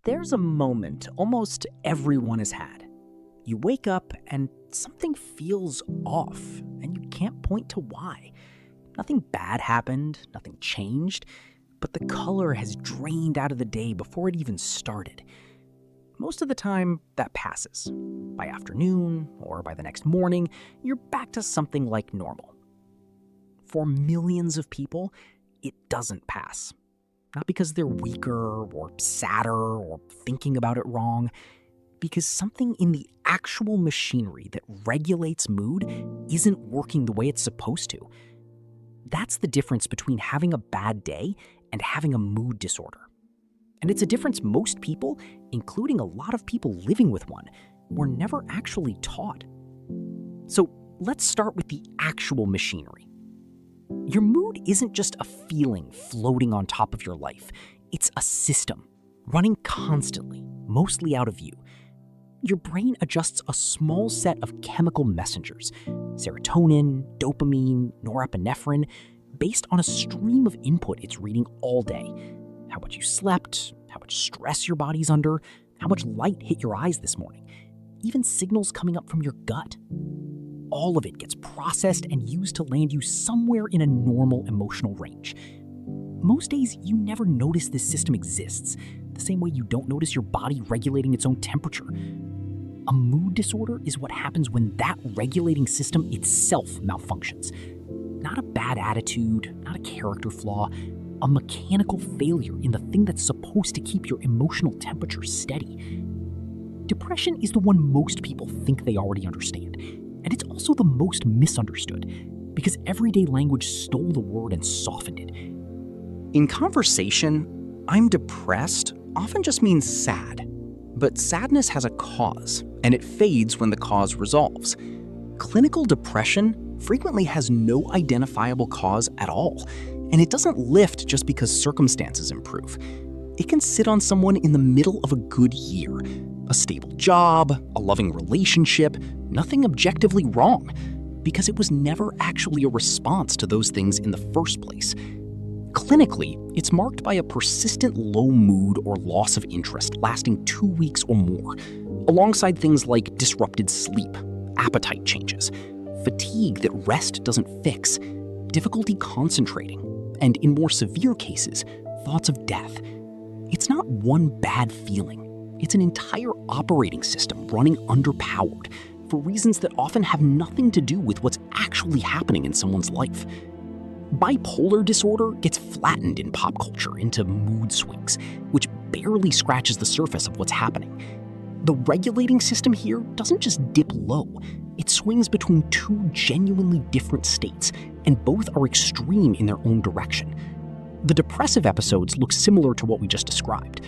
There's a moment almost everyone has had. You wake up and something feels off, and you can't point to why. Nothing bad happened, nothing changed, but the color has drained out of the day before it even started. Most of the time, that passes. By afternoon, or by the next morning, you're back to something like normal. For millions of people, it doesn't pass. Not because they're weaker, or sadder, or thinking about it wrong, because something in the actual machinery that regulates mood isn't working the way it's supposed to. That's the difference between having a bad day and having a mood disorder. And it's a difference most people, including a lot of people living with one, were never actually taught. So let's start with the actual machinery. Your mood isn't just a feeling floating on top of your life. It's a system, running constantly, mostly out of view. Your brain adjusts a small set of chemical messengers, serotonin, dopamine, norepinephrine, based on a stream of input it's reading all day. How much you slept, how much stress your body's under, how much light hit your eyes this morning, even signals coming up from your gut. All of it gets processed and used to land you somewhere in a normal emotional range. Most days, you never notice this system exists, the same way you don't notice your body regulating its own temperature. A mood disorder is what happens when that regulating system itself malfunctions. Not a bad attitude, not a character flaw, a mechanical failure in the thing that's supposed to keep your emotional temperature steady. Depression is the one most people think they already understand, and it's also the most misunderstood, because everyday language stole the word and softened it. In conversation, "I'm depressed" often just means sad. But sadness has a cause, and it fades when the cause resolves. Clinical depression frequently has no identifiable cause at all, and it doesn't lift just because circumstances improve. It can sit on someone in the middle of a good year, a stable job, a loving relationship, nothing objectively wrong, because it was never actually a response to those things in the first place. Clinically, it's marked by a persistent low mood or loss of interest lasting 2 weeks or more, alongside things like disrupted sleep, appetite changes, fatigue that rest doesn't fix, difficulty concentrating, and in more severe cases, thoughts of death. It's not one bad feeling. It's an entire operating system running underpowered for reasons that often have nothing to do with what's actually happening in someone's life. Bipolar disorder gets flattened in pop culture into mood swings, which barely scratches the surface of what's happening. The regulating system here doesn't just dip low, it swings between two genuinely different states, and both are extreme in their own direction. The depressive episodes look similar to what we just described,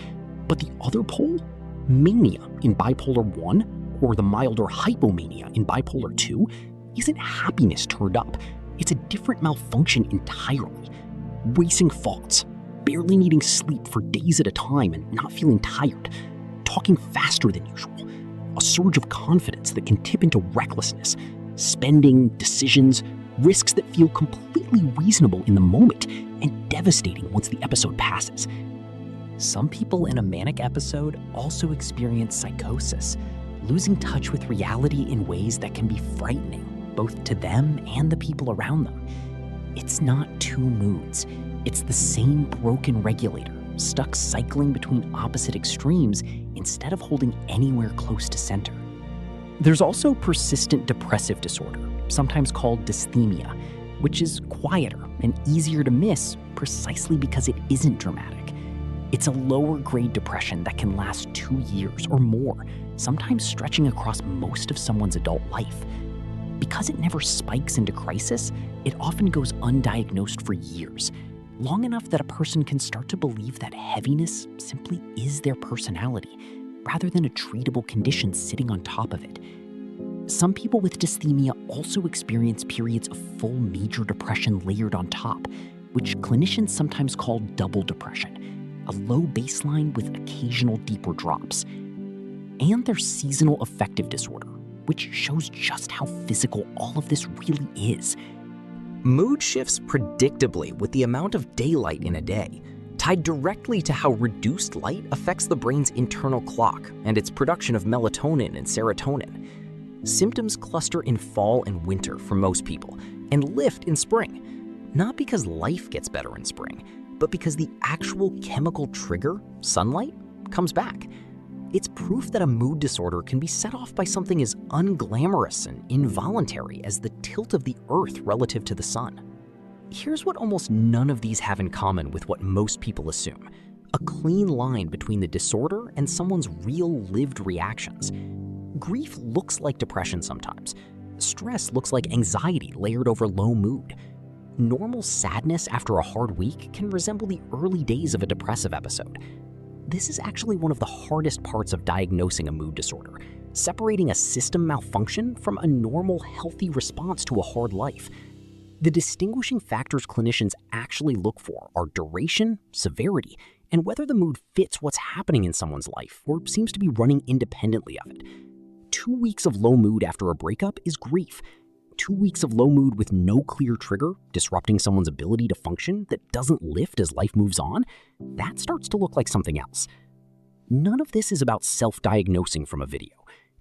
but the other pole, mania in bipolar 1, or the milder hypomania in bipolar 2, isn't happiness turned up. It's a different malfunction entirely. Racing thoughts, barely needing sleep for days at a time and not feeling tired, talking faster than usual, a surge of confidence that can tip into recklessness, spending, decisions, risks that feel completely reasonable in the moment and devastating once the episode passes. Some people in a manic episode also experience psychosis, losing touch with reality in ways that can be frightening, both to them and the people around them. It's not two moods. It's the same broken regulator, stuck cycling between opposite extremes instead of holding anywhere close to center. There's also persistent depressive disorder, sometimes called dysthymia, which is quieter and easier to miss precisely because it isn't dramatic. It's a lower grade depression that can last 2 years or more, sometimes stretching across most of someone's adult life. Because it never spikes into crisis, it often goes undiagnosed for years, long enough that a person can start to believe that heaviness simply is their personality, rather than a treatable condition sitting on top of it. Some people with dysthymia also experience periods of full major depression layered on top, which clinicians sometimes call double depression, a low baseline with occasional deeper drops. And there's seasonal affective disorder, which shows just how physical all of this really is. Mood shifts predictably with the amount of daylight in a day. tied directly to how reduced light affects the brain's internal clock and its production of melatonin and serotonin. Symptoms cluster in fall and winter for most people and lift in spring, not because life gets better in spring, but because the actual chemical trigger, sunlight, comes back. It's proof that a mood disorder can be set off by something as unglamorous and involuntary as the tilt of the Earth relative to the sun. Here's what almost none of these have in common with what most people assume: a clean line between the disorder and someone's real lived reactions. Grief looks like depression sometimes. Stress looks like anxiety layered over low mood. Normal sadness after a hard week can resemble the early days of a depressive episode. This is actually one of the hardest parts of diagnosing a mood disorder, separating a system malfunction from a normal, healthy response to a hard life. The distinguishing factors clinicians actually look for are duration, severity, and whether the mood fits what's happening in someone's life or seems to be running independently of it. 2 weeks of low mood after a breakup is grief. 2 weeks of low mood with no clear trigger, disrupting someone's ability to function that doesn't lift as life moves on, that starts to look like something else. None of this is about self-diagnosing from a video.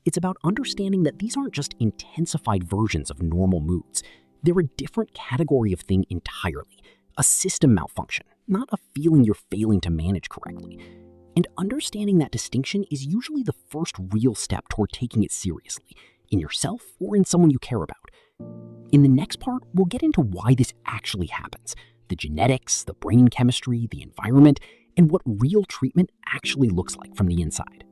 It's about understanding that these aren't just intensified versions of normal moods. They're a different category of thing entirely, a system malfunction, not a feeling you're failing to manage correctly. And understanding that distinction is usually the first real step toward taking it seriously, in yourself or in someone you care about. In the next part, we'll get into why this actually happens, the genetics, the brain chemistry, the environment, and what real treatment actually looks like from the inside.